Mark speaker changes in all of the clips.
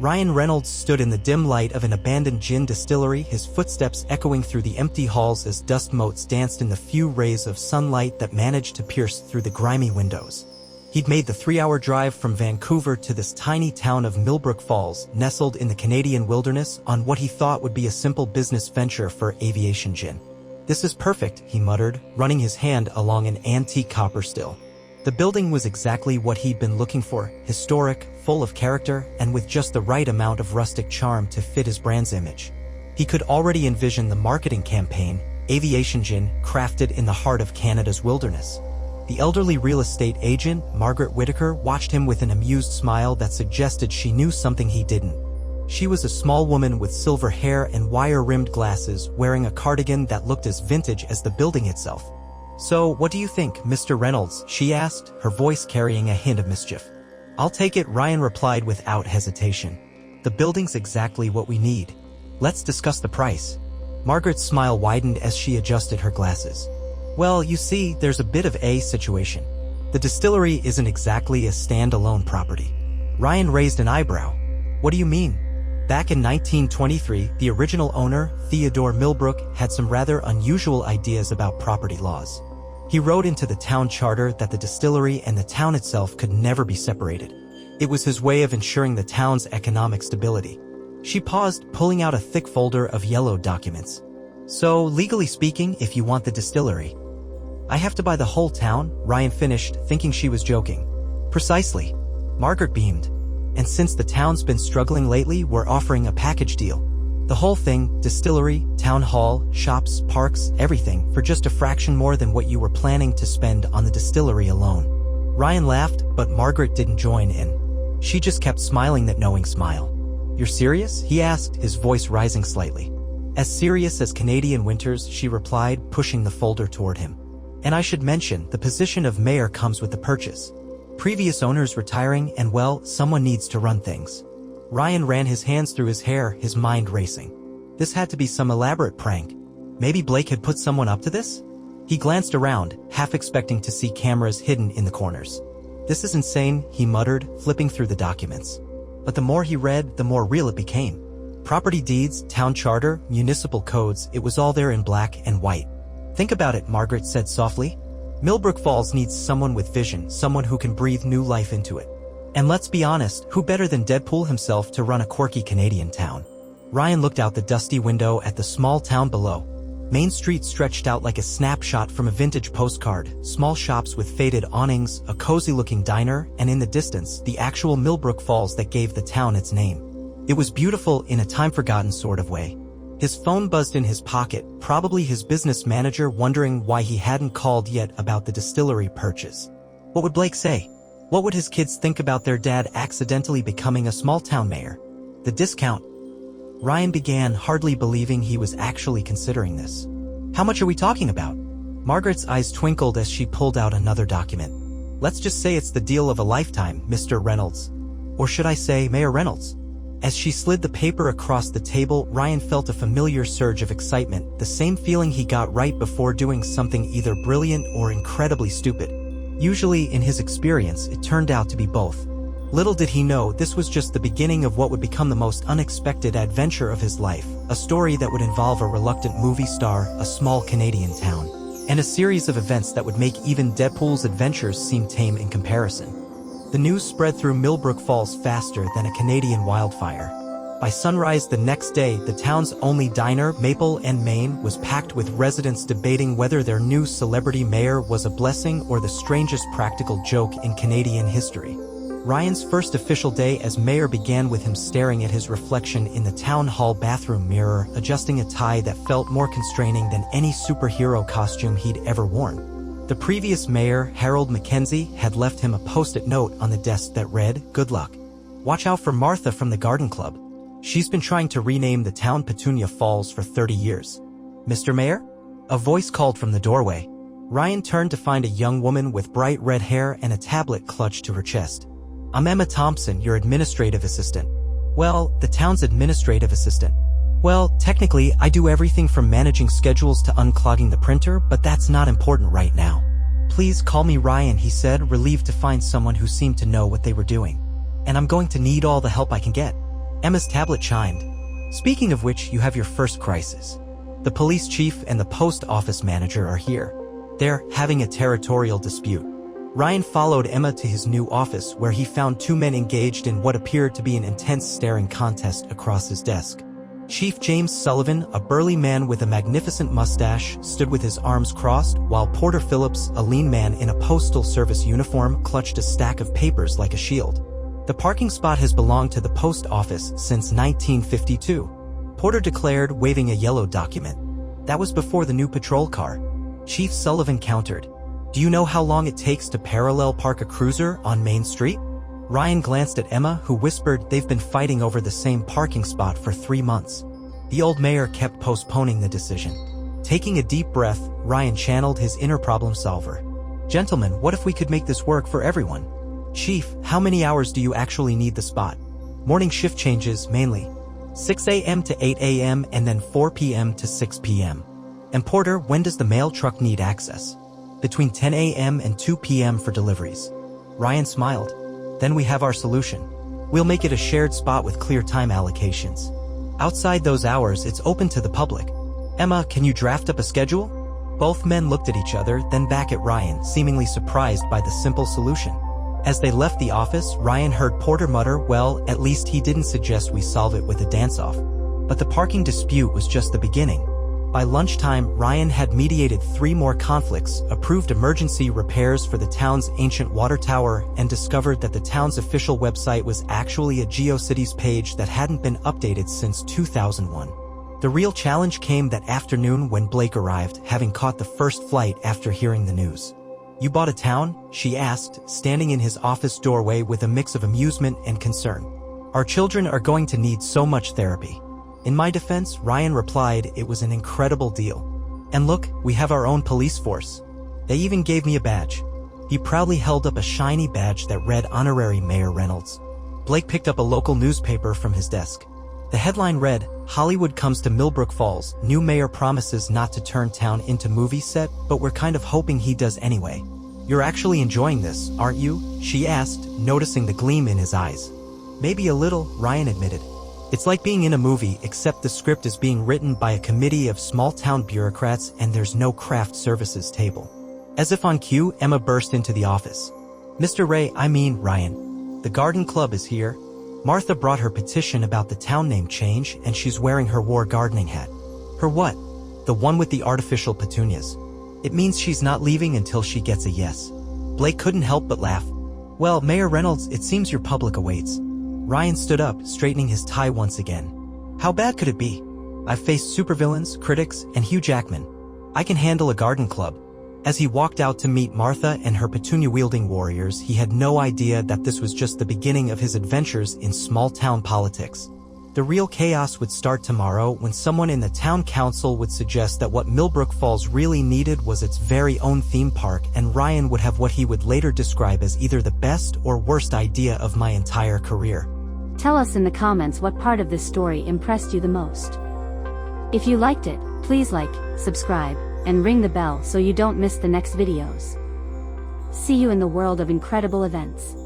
Speaker 1: Ryan Reynolds stood in the dim light of an abandoned gin distillery, his footsteps echoing through the empty halls as dust motes danced in the few rays of sunlight that managed to pierce through the grimy windows. He'd made the 3-hour drive from Vancouver to this tiny town of Millbrook Falls, nestled in the Canadian wilderness, on what he thought would be a simple business venture for aviation gin. "This is perfect," he muttered, running his hand along an antique copper still. The building was exactly what he'd been looking for, historic, full of character, and with just the right amount of rustic charm to fit his brand's image. He could already envision the marketing campaign, aviation gin, crafted in the heart of Canada's wilderness. The elderly real estate agent, Margaret Whitaker, watched him with an amused smile that suggested she knew something he didn't. She was a small woman with silver hair and wire-rimmed glasses, wearing a cardigan that looked as vintage as the building itself. "So, what do you think, Mr. Reynolds?" she asked, her voice carrying a hint of mischief. "I'll take it," Ryan replied without hesitation. "The building's exactly what we need. Let's discuss the price." Margaret's smile widened as she adjusted her glasses. "Well, you see, there's a bit of a situation. The distillery isn't exactly a standalone property." Ryan raised an eyebrow. "What do you mean?" Back in 1923, the original owner, Theodore Millbrook, had some rather unusual ideas about property laws. He wrote into the town charter that the distillery and the town itself could never be separated. It was his way of ensuring the town's economic stability. She paused, pulling out a thick folder of yellowed documents. "So, legally speaking, if you want the distillery, I have to buy the whole town?" Ryan finished, thinking she was joking. "Precisely." Margaret beamed. "And since the town's been struggling lately, we're offering a package deal. The whole thing, distillery, town hall, shops, parks, everything, for just a fraction more than what you were planning to spend on the distillery alone." Ryan laughed, but Margaret didn't join in. She just kept smiling that knowing smile. "You're serious?" he asked, his voice rising slightly. "As serious as Canadian winters," she replied, pushing the folder toward him. "And I should mention, the position of mayor comes with the purchase. Previous owners retiring, and well, someone needs to run things." Ryan ran his hands through his hair, his mind racing. This had to be some elaborate prank. Maybe Blake had put someone up to this? He glanced around, half expecting to see cameras hidden in the corners. "This is insane," he muttered, flipping through the documents. But the more he read, the more real it became. Property deeds, town charter, municipal codes, it was all there in black and white. "Think about it," Margaret said softly. "Millbrook Falls needs someone with vision, someone who can breathe new life into it. And let's be honest, who better than Deadpool himself to run a quirky Canadian town?" Ryan looked out the dusty window at the small town below. Main Street stretched out like a snapshot from a vintage postcard, small shops with faded awnings, a cozy-looking diner, and in the distance, the actual Millbrook Falls that gave the town its name. It was beautiful in a time-forgotten sort of way. His phone buzzed in his pocket, probably his business manager wondering why he hadn't called yet about the distillery purchase. What would Blake say? What would his kids think about their dad accidentally becoming a small-town mayor? The discount. Ryan began, hardly believing he was actually considering this. "How much are we talking about?" Margaret's eyes twinkled as she pulled out another document. "Let's just say it's the deal of a lifetime, Mr. Reynolds. Or should I say Mayor Reynolds?" As she slid the paper across the table, Ryan felt a familiar surge of excitement, the same feeling he got right before doing something either brilliant or incredibly stupid. Usually, in his experience, it turned out to be both. Little did he know this was just the beginning of what would become the most unexpected adventure of his life, a story that would involve a reluctant movie star, a small Canadian town, and a series of events that would make even Deadpool's adventures seem tame in comparison. The news spread through Millbrook Falls faster than a Canadian wildfire. By sunrise the next day, the town's only diner, Maple and Main, was packed with residents debating whether their new celebrity mayor was a blessing or the strangest practical joke in Canadian history. Ryan's first official day as mayor began with him staring at his reflection in the town hall bathroom mirror, adjusting a tie that felt more constraining than any superhero costume he'd ever worn. The previous mayor, Harold Mackenzie, had left him a post-it note on the desk that read, "Good luck. Watch out for Martha from the garden club. She's been trying to rename the town Petunia Falls for 30 years. Mr. Mayor?" A voice called from the doorway. Ryan turned to find a young woman with bright red hair and a tablet clutched to her chest. "I'm Emma Thompson, your administrative assistant." "Well, the town's administrative assistant." "Well, technically, I do everything from managing schedules to unclogging the printer, but that's not important right now." "Please call me Ryan," he said, relieved to find someone who seemed to know what they were doing. "And I'm going to need all the help I can get." Emma's tablet chimed. Speaking of which, you have your first crisis. The police chief and the post office manager are here. They're having a territorial dispute. Ryan followed Emma to his new office where he found two men engaged in what appeared to be an intense staring contest across his desk. Chief James Sullivan, a burly man with a magnificent mustache, stood with his arms crossed, while Porter Phillips, a lean man in a postal service uniform, clutched a stack of papers like a shield. The parking spot has belonged to the post office since 1952. Porter declared, waving a yellow document. That was before the new patrol car. Chief Sullivan countered. Do you know how long it takes to parallel park a cruiser on Main Street? Ryan glanced at Emma, who whispered they've been fighting over the same parking spot for 3 months. The old mayor kept postponing the decision. Taking a deep breath, Ryan channeled his inner problem solver. Gentlemen, what if we could make this work for everyone? Chief, how many hours do you actually need the spot? Morning shift changes, mainly. 6 a.m. to 8 a.m. and then 4 p.m. to 6 p.m. And Porter, when does the mail truck need access? Between 10 a.m. and 2 p.m. for deliveries. Ryan smiled. Then we have our solution. We'll make it a shared spot with clear time allocations. Outside those hours, it's open to the public. Emma, can you draft up a schedule? Both men looked at each other, then back at Ryan, seemingly surprised by the simple solution. As they left the office, Ryan heard Porter mutter, well, at least he didn't suggest we solve it with a dance-off. But the parking dispute was just the beginning. By lunchtime, Ryan had mediated 3 more conflicts, approved emergency repairs for the town's ancient water tower, and discovered that the town's official website was actually a GeoCities page that hadn't been updated since 2001. The real challenge came that afternoon when Blake arrived, having caught the first flight after hearing the news. You bought a town? She asked, standing in his office doorway with a mix of amusement and concern. Our children are going to need so much therapy. In my defense, Ryan replied, it was an incredible deal. And look, we have our own police force. They even gave me a badge. He proudly held up a shiny badge that read Honorary Mayor Reynolds. Blake picked up a local newspaper from his desk. The headline read, Hollywood comes to Millbrook Falls, new mayor promises not to turn town into movie set, but we're kind of hoping he does anyway. You're actually enjoying this, aren't you? She asked, noticing the gleam in his eyes. Maybe a little, Ryan admitted. It's like being in a movie, except the script is being written by a committee of small-town bureaucrats and there's no craft services table. As if on cue, Emma burst into the office. Mr. Ryan, the garden club is here. Martha brought her petition about the town name change and she's wearing her war gardening hat. Her what? The one with the artificial petunias. It means she's not leaving until she gets a yes. Blake couldn't help but laugh. Well, Mayor Reynolds, it seems your public awaits. Ryan stood up, straightening his tie once again. How bad could it be? I've faced supervillains, critics, and Hugh Jackman. I can handle a garden club. As he walked out to meet Martha and her petunia-wielding warriors, he had no idea that this was just the beginning of his adventures in small-town politics. The real chaos would start tomorrow when someone in the town council would suggest that what Millbrook Falls really needed was its very own theme park, and Ryan would have what he would later describe as either the best or worst idea of my entire career.
Speaker 2: Tell us in the comments what part of this story impressed you the most. If you liked it, please like, subscribe, and ring the bell so you don't miss the next videos. See you in the world of incredible events.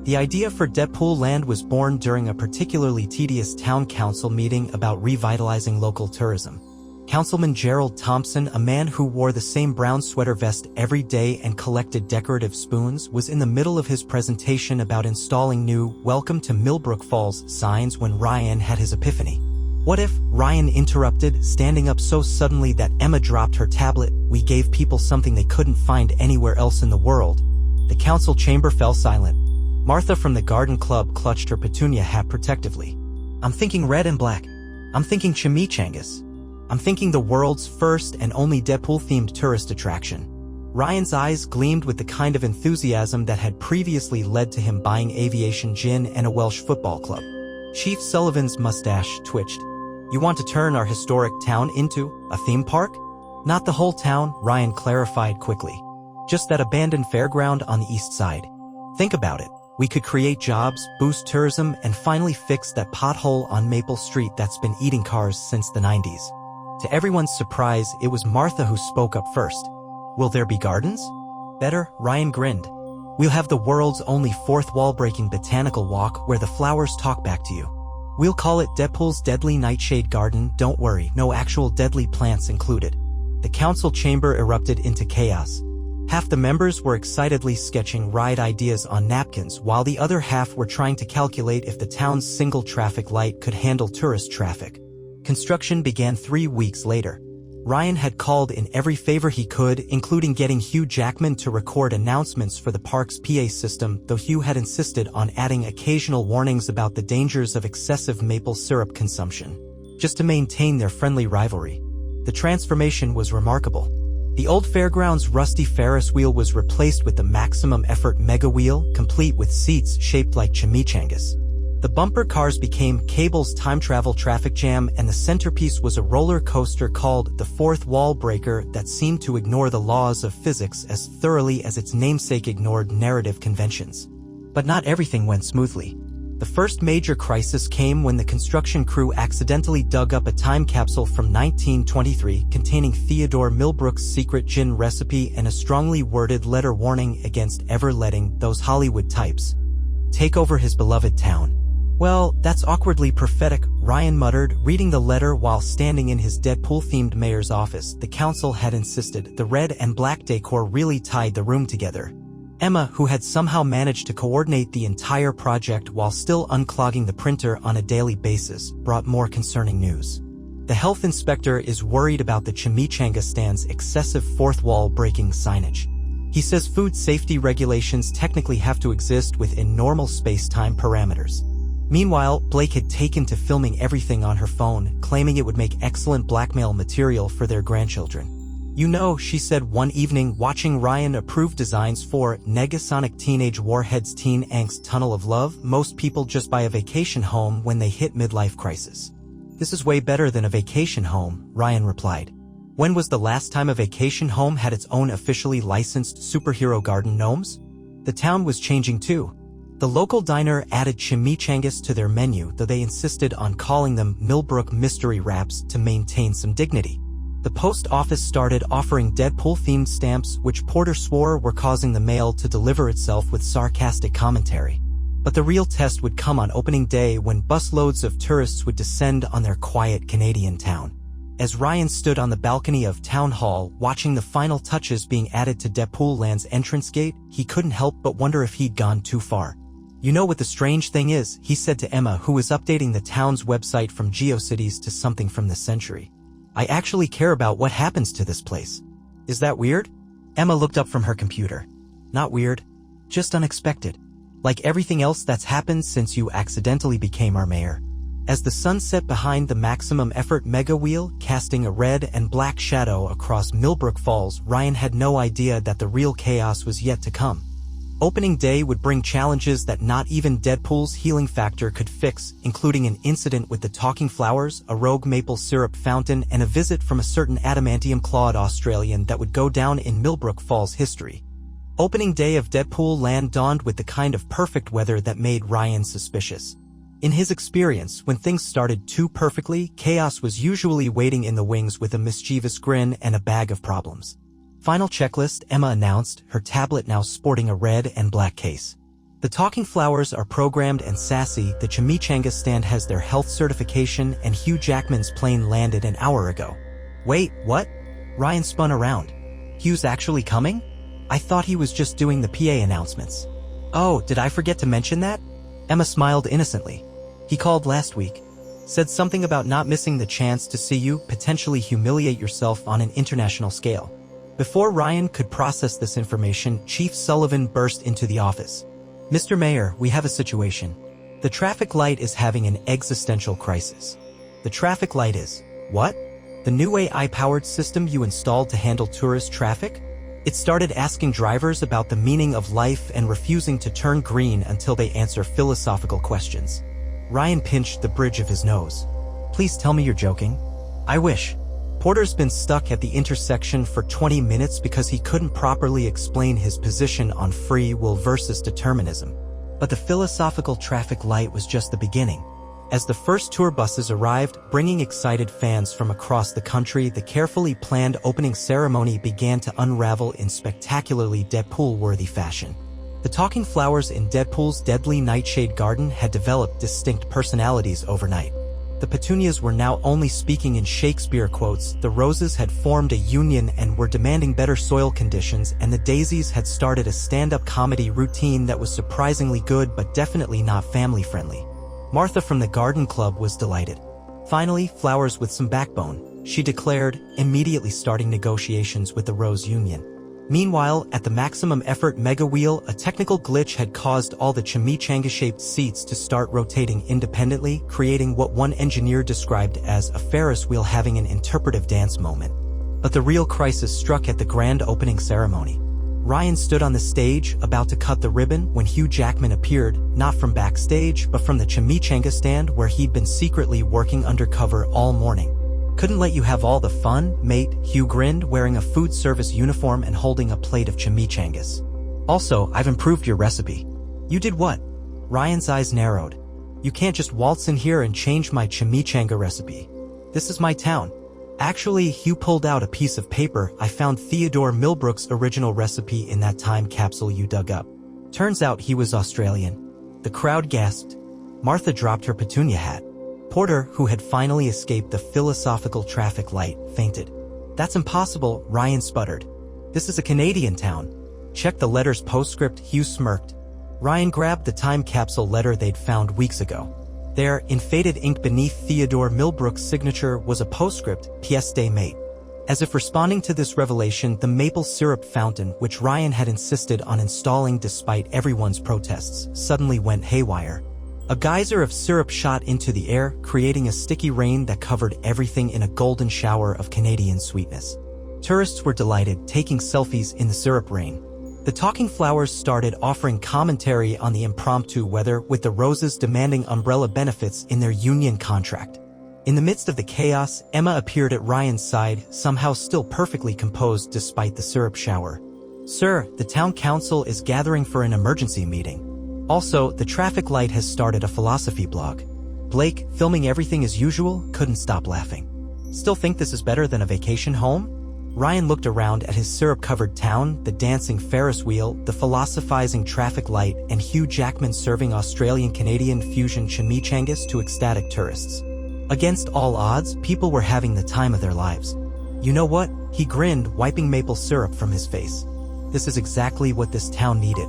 Speaker 1: The idea for Deadpool-land was born during a particularly tedious town council meeting about revitalizing local tourism. Councilman Gerald Thompson, a man who wore the same brown sweater vest every day and collected decorative spoons, was in the middle of his presentation about installing new "Welcome to Millbrook Falls" signs when Ryan had his epiphany. What if, Ryan interrupted, standing up so suddenly that Emma dropped her tablet, we gave people something they couldn't find anywhere else in the world? The council chamber fell silent. Martha from the garden club clutched her petunia hat protectively. I'm thinking red and black. I'm thinking chimichangas. I'm thinking the world's first and only Deadpool-themed tourist attraction. Ryan's eyes gleamed with the kind of enthusiasm that had previously led to him buying aviation gin and a Welsh football club. Chief Sullivan's mustache twitched. You want to turn our historic town into a theme park? Not the whole town, Ryan clarified quickly. Just that abandoned fairground on the east side. Think about it. We could create jobs, boost tourism, and finally fix that pothole on Maple Street that's been eating cars since the 90s. To everyone's surprise, it was Martha who spoke up first. Will there be gardens? Better, Ryan grinned. We'll have the world's only fourth wall-breaking botanical walk where the flowers talk back to you. We'll call it Deadpool's Deadly Nightshade Garden, don't worry, no actual deadly plants included. The council chamber erupted into chaos. Half the members were excitedly sketching ride ideas on napkins while the other half were trying to calculate if the town's single traffic light could handle tourist traffic. Construction began 3 weeks later. Ryan had called in every favor he could, including getting Hugh Jackman to record announcements for the park's PA system, though Hugh had insisted on adding occasional warnings about the dangers of excessive maple syrup consumption, just to maintain their friendly rivalry. The transformation was remarkable. The old fairgrounds' rusty Ferris wheel was replaced with the maximum effort mega wheel, complete with seats shaped like chimichangas. The bumper cars became Cable's time travel traffic jam, and the centerpiece was a roller coaster called the Fourth Wall Breaker that seemed to ignore the laws of physics as thoroughly as its namesake ignored narrative conventions. But not everything went smoothly. The first major crisis came when the construction crew accidentally dug up a time capsule from 1923 containing Theodore Millbrook's secret gin recipe and a strongly worded letter warning against ever letting those Hollywood types take over his beloved town. Well, that's awkwardly prophetic, Ryan muttered, reading the letter while standing in his Deadpool-themed mayor's office. The council had insisted the red and black decor really tied the room together. Emma, who had somehow managed to coordinate the entire project while still unclogging the printer on a daily basis, brought more concerning news. The health inspector is worried about the chimichanga stand's excessive fourth wall breaking signage. He says food safety regulations technically have to exist within normal space-time parameters. Meanwhile, Blake had taken to filming everything on her phone, claiming it would make excellent blackmail material for their grandchildren. You know, she said one evening watching Ryan approve designs for Negasonic Teenage Warhead's Teen Angst Tunnel of Love, most people just buy a vacation home when they hit midlife crisis. This is way better than a vacation home, Ryan replied. When was the last time a vacation home had its own officially licensed superhero garden gnomes? The town was changing too. The local diner added chimichangas to their menu, though they insisted on calling them Millbrook Mystery Wraps to maintain some dignity. The post office started offering Deadpool-themed stamps, which Porter swore were causing the mail to deliver itself with sarcastic commentary. But the real test would come on opening day when busloads of tourists would descend on their quiet Canadian town. As Ryan stood on the balcony of Town Hall watching the final touches being added to Deadpool Land's entrance gate, he couldn't help but wonder if he'd gone too far. You know what the strange thing is, he said to Emma, who was updating the town's website from GeoCities to something from this century. I actually care about what happens to this place. Is that weird? Emma looked up from her computer. Not weird. Just unexpected. Like everything else that's happened since you accidentally became our mayor. As the sun set behind the maximum effort mega wheel, casting a red and black shadow across Millbrook Falls, Ryan had no idea that the real chaos was yet to come. Opening day would bring challenges that not even Deadpool's healing factor could fix, including an incident with the talking flowers, a rogue maple syrup fountain, and a visit from a certain adamantium-clawed Australian that would go down in Millbrook Falls history. Opening day of Deadpool Land dawned with the kind of perfect weather that made Ryan suspicious. In his experience, when things started too perfectly, chaos was usually waiting in the wings with a mischievous grin and a bag of problems. Final checklist, Emma announced, her tablet now sporting a red and black case. The talking flowers are programmed and sassy, the chimichanga stand has their health certification, and Hugh Jackman's plane landed an hour ago. Wait, what? Ryan spun around. Hugh's actually coming? I thought he was just doing the PA announcements. Oh, did I forget to mention that? Emma smiled innocently. He called last week. Said something about not missing the chance to see you potentially humiliate yourself on an international scale. Before Ryan could process this information, Chief Sullivan burst into the office. Mr. Mayor, we have a situation. The traffic light is having an existential crisis. The traffic light is, what? The new AI-powered system you installed to handle tourist traffic? It started asking drivers about the meaning of life and refusing to turn green until they answer philosophical questions. Ryan pinched the bridge of his nose. Please tell me you're joking. I wish. Porter's been stuck at the intersection for 20 minutes because he couldn't properly explain his position on free will versus determinism. But the philosophical traffic light was just the beginning. As the first tour buses arrived, bringing excited fans from across the country, the carefully planned opening ceremony began to unravel in spectacularly Deadpool-worthy fashion. The talking flowers in Deadpool's deadly nightshade garden had developed distinct personalities overnight. The petunias were now only speaking in Shakespeare quotes, the roses had formed a union and were demanding better soil conditions, and the daisies had started a stand-up comedy routine that was surprisingly good but definitely not family-friendly. Martha from the garden club was delighted. Finally, flowers with some backbone, she declared, immediately starting negotiations with the rose union. Meanwhile, at the maximum effort mega wheel, a technical glitch had caused all the chimichanga-shaped seats to start rotating independently, creating what one engineer described as a Ferris wheel having an interpretive dance moment. But the real crisis struck at the grand opening ceremony. Ryan stood on the stage, about to cut the ribbon, when Hugh Jackman appeared, not from backstage, but from the chimichanga stand where he'd been secretly working undercover all morning. Couldn't let you have all the fun, mate, Hugh grinned, wearing a food service uniform and holding a plate of chimichangas. Also, I've improved your recipe. You did what? Ryan's eyes narrowed. You can't just waltz in here and change my chimichanga recipe. This is my town. Actually, Hugh pulled out a piece of paper. I found Theodore Millbrook's original recipe in that time capsule you dug up. Turns out he was Australian. The crowd gasped. Martha dropped her petunia hat. Porter, who had finally escaped the philosophical traffic light, fainted. That's impossible, Ryan sputtered. This is a Canadian town. Check the letter's postscript, Hugh smirked. Ryan grabbed the time capsule letter they'd found weeks ago. There, in faded ink beneath Theodore Millbrook's signature, was a postscript, Pièce de mate. As if responding to this revelation, the maple syrup fountain, which Ryan had insisted on installing despite everyone's protests, suddenly went haywire. A geyser of syrup shot into the air, creating a sticky rain that covered everything in a golden shower of Canadian sweetness. Tourists were delighted, taking selfies in the syrup rain. The talking flowers started offering commentary on the impromptu weather, with the roses demanding umbrella benefits in their union contract. In the midst of the chaos, Emma appeared at Ryan's side, somehow still perfectly composed despite the syrup shower. Sir, the town council is gathering for an emergency meeting. Also, the traffic light has started a philosophy blog. Blake, filming everything as usual, couldn't stop laughing. Still think this is better than a vacation home? Ryan looked around at his syrup-covered town, the dancing Ferris wheel, the philosophizing traffic light, and Hugh Jackman serving Australian-Canadian fusion chimichangas to ecstatic tourists. Against all odds, people were having the time of their lives. You know what? He grinned, wiping maple syrup from his face. This is exactly what this town needed.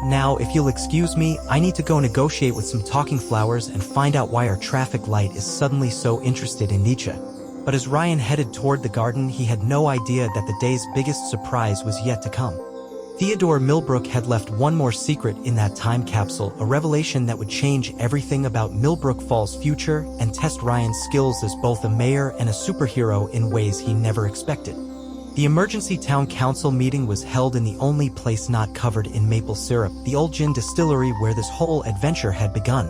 Speaker 1: Now, if you'll excuse me, I need to go negotiate with some talking flowers and find out why our traffic light is suddenly so interested in Nietzsche. But as Ryan headed toward the garden, he had no idea that the day's biggest surprise was yet to come. Theodore Millbrook had left one more secret in that time capsule, a revelation that would change everything about Millbrook Falls' future and test Ryan's skills as both a mayor and a superhero in ways he never expected. The emergency town council meeting was held in the only place not covered in maple syrup, the old gin distillery where this whole adventure had begun.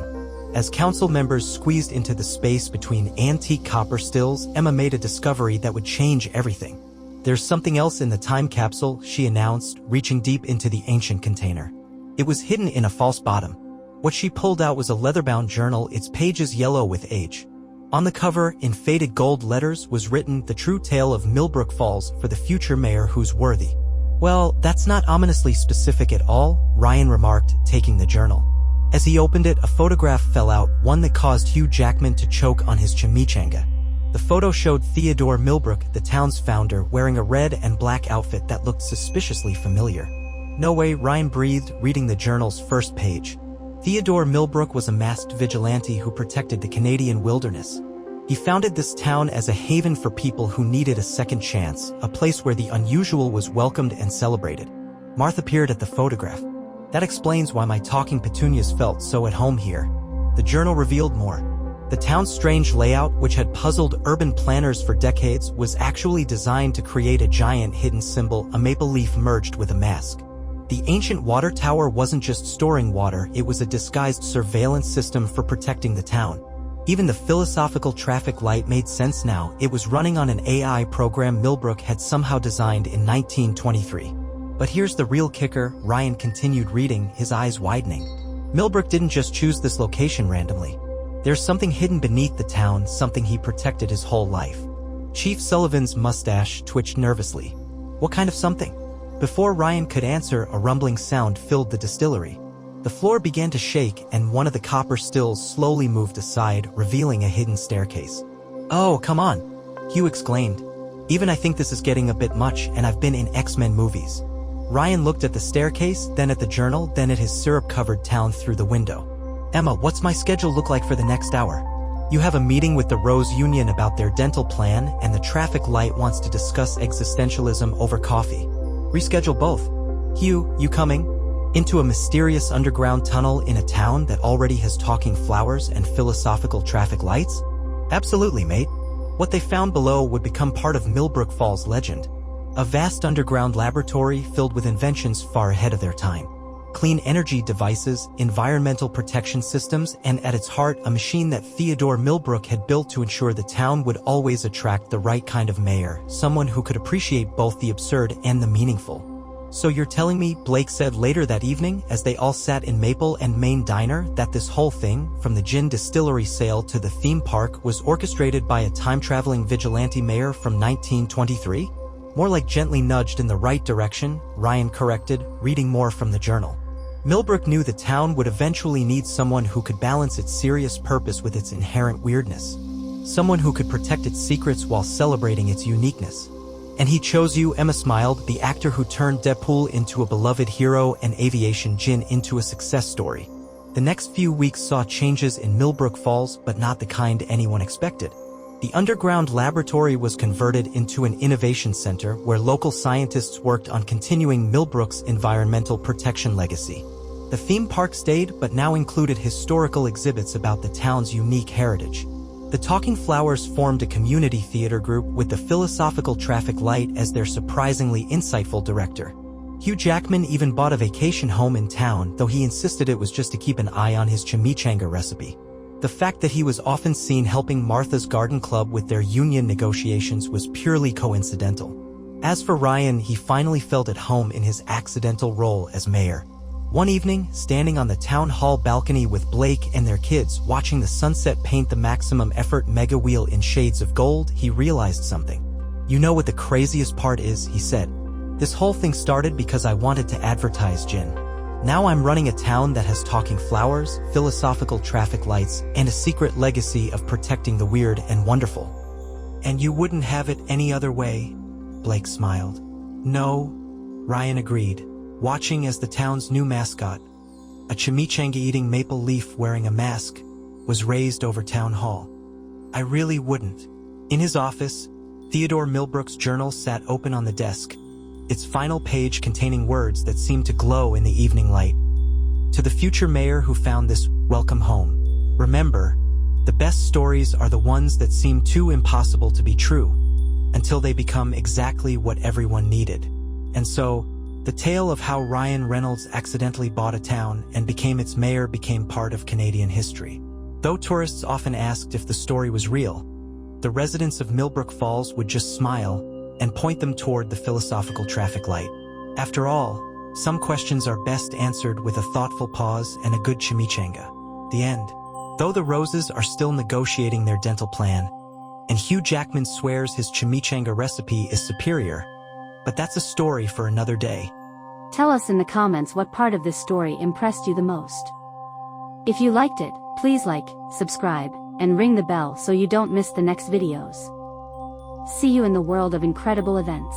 Speaker 1: As council members squeezed into the space between antique copper stills, Emma made a discovery that would change everything. There's something else in the time capsule, she announced, reaching deep into the ancient container. It was hidden in a false bottom. What she pulled out was a leather-bound journal, its pages yellow with age. On the cover, in faded gold letters, was written, "The true tale of Millbrook Falls for the future mayor who's worthy." Well, that's not ominously specific at all, Ryan remarked, taking the journal. As he opened it, a photograph fell out, one that caused Hugh Jackman to choke on his chimichanga. The photo showed Theodore Millbrook, the town's founder, wearing a red and black outfit that looked suspiciously familiar. No way, Ryan breathed, reading the journal's first page. Theodore Millbrook was a masked vigilante who protected the Canadian wilderness. He founded this town as a haven for people who needed a second chance, a place where the unusual was welcomed and celebrated. Martha peered at the photograph. That explains why my talking petunias felt so at home here. The journal revealed more. The town's strange layout, which had puzzled urban planners for decades, was actually designed to create a giant hidden symbol, a maple leaf merged with a mask. The ancient water tower wasn't just storing water, it was a disguised surveillance system for protecting the town. Even the philosophical traffic light made sense now. It was running on an AI program Millbrook had somehow designed in 1923. But here's the real kicker, Ryan continued reading, his eyes widening. Millbrook didn't just choose this location randomly. There's something hidden beneath the town, something he protected his whole life. Chief Sullivan's mustache twitched nervously. What kind of something? Before Ryan could answer, a rumbling sound filled the distillery. The floor began to shake and one of the copper stills slowly moved aside, revealing a hidden staircase. "Oh, come on," Hugh exclaimed. "Even I think this is getting a bit much, and I've been in X-Men movies." Ryan looked at the staircase, then at the journal, then at his syrup-covered town through the window. "Emma, what's my schedule look like for the next hour?" "You have a meeting with the Rose Union about their dental plan, and the traffic light wants to discuss existentialism over coffee. Reschedule both." "Hugh, you coming?" Into a mysterious underground tunnel in a town that already has talking flowers and philosophical traffic lights? "Absolutely, mate." What they found below would become part of Millbrook Falls legend. A vast underground laboratory filled with inventions far ahead of their time. Clean energy devices, environmental protection systems, and at its heart, a machine that Theodore Millbrook had built to ensure the town would always attract the right kind of mayor, someone who could appreciate both the absurd and the meaningful. "So you're telling me," Blake said later that evening as they all sat in Maple and Main Diner, "that this whole thing, from the gin distillery sale to the theme park, was orchestrated by a time-traveling vigilante mayor from 1923? "More like gently nudged in the right direction," Ryan corrected, reading more from the journal. Millbrook knew the town would eventually need someone who could balance its serious purpose with its inherent weirdness. Someone who could protect its secrets while celebrating its uniqueness. "And he chose you," Emma smiled, "the actor who turned Deadpool into a beloved hero and aviation gin into a success story." The next few weeks saw changes in Millbrook Falls, but not the kind anyone expected. The underground laboratory was converted into an innovation center where local scientists worked on continuing Millbrook's environmental protection legacy. The theme park stayed, but now included historical exhibits about the town's unique heritage. The Talking Flowers formed a community theater group with the philosophical traffic light as their surprisingly insightful director. Hugh Jackman even bought a vacation home in town, though he insisted it was just to keep an eye on his chimichanga recipe. The fact that he was often seen helping Martha's Garden Club with their union negotiations was purely coincidental. As for Ryan, he finally felt at home in his accidental role as mayor. One evening, standing on the town hall balcony with Blake and their kids, watching the sunset paint the maximum effort mega wheel in shades of gold, he realized something. "You know what the craziest part is?" he said. "This whole thing started because I wanted to advertise gin. Now I'm running a town that has talking flowers, philosophical traffic lights, and a secret legacy of protecting the weird and wonderful." "And you wouldn't have it any other way?" Blake smiled. "No," Ryan agreed, watching as the town's new mascot, a chimichanga-eating maple leaf wearing a mask, was raised over town hall. "I really wouldn't." In his office, Theodore Millbrook's journal sat open on the desk, its final page containing words that seemed to glow in the evening light. "To the future mayor who found this, welcome home. Remember, the best stories are the ones that seem too impossible to be true, until they become exactly what everyone needed." And so, the tale of how Ryan Reynolds accidentally bought a town and became its mayor became part of Canadian history. Though tourists often asked if the story was real, the residents of Millbrook Falls would just smile and point them toward the philosophical traffic light. After all, some questions are best answered with a thoughtful pause and a good chimichanga. The end. Though the Roses are still negotiating their dental plan, and Hugh Jackman swears his chimichanga recipe is superior, but that's a story for another day.
Speaker 2: Tell us in the comments what part of this story impressed you the most. If you liked it, please like, subscribe, and ring the bell so you don't miss the next videos. See you in the world of incredible events.